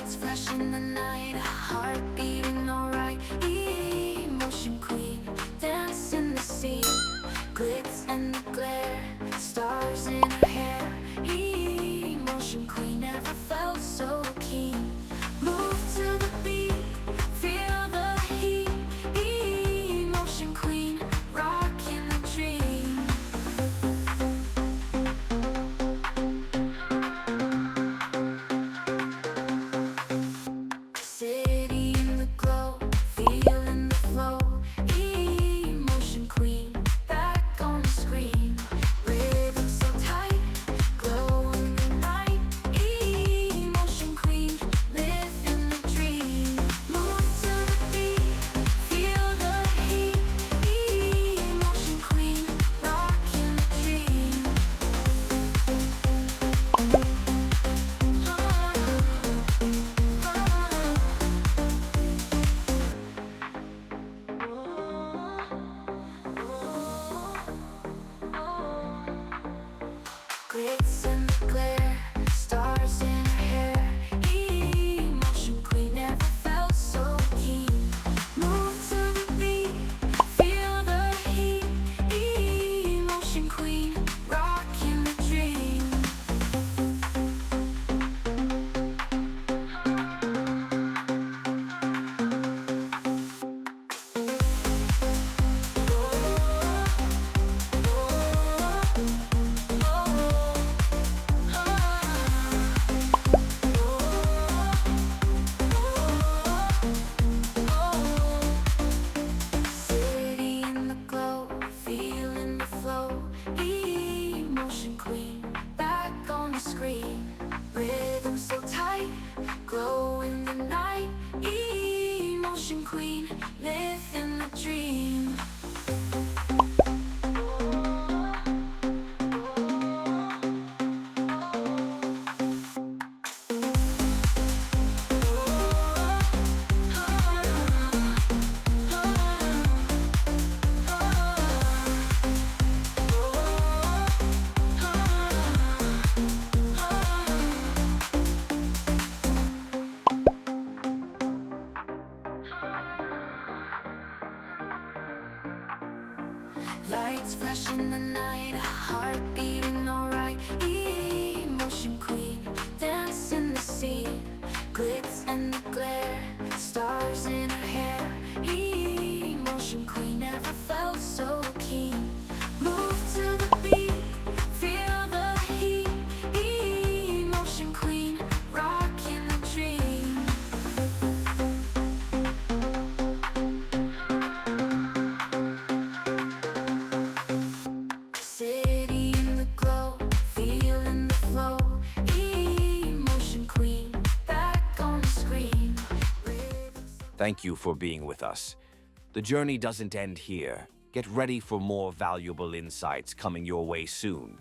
Lights flash in the night, heart beating alright. Emotion queen, dance in the sea. Glitz and the glare, stars in her hair. Emotion queen, never felt so keen. Move to the beat, feel the heat. Emotion queen, rockin' the dream. City in the glow, feeling the flow. Emotion queen, back on the screen. Rhythm so tight, glow in the night. Emotion queen, live in the dream. Move to the beat, feel the heat. Emotion queen, rockin' the dream. Glitz and the glare, stars in her hair. Emotion queen, never felt so keen. Move to the beat, feel the heat. Emotion queen, rockin' the dream. City in the glow, feeling the flow. Emotion queen, back on the screen. Rhythm so tight, glow in the night. Emotion queen, live in the dream. Lights flash in the night, heart beating alright. Emotion queen, dance in the sea. Glitz and the glare, stars in her hair. Emotion queen, never felt so keen. Move to the beat, feel the heat. Emotion queen, rockin' the dream. City in the glow, feeling the flow. Emotion queen, back on the screen. Thank you for being with us. The journey doesn't end here. Get ready for more valuable insights coming your way soon.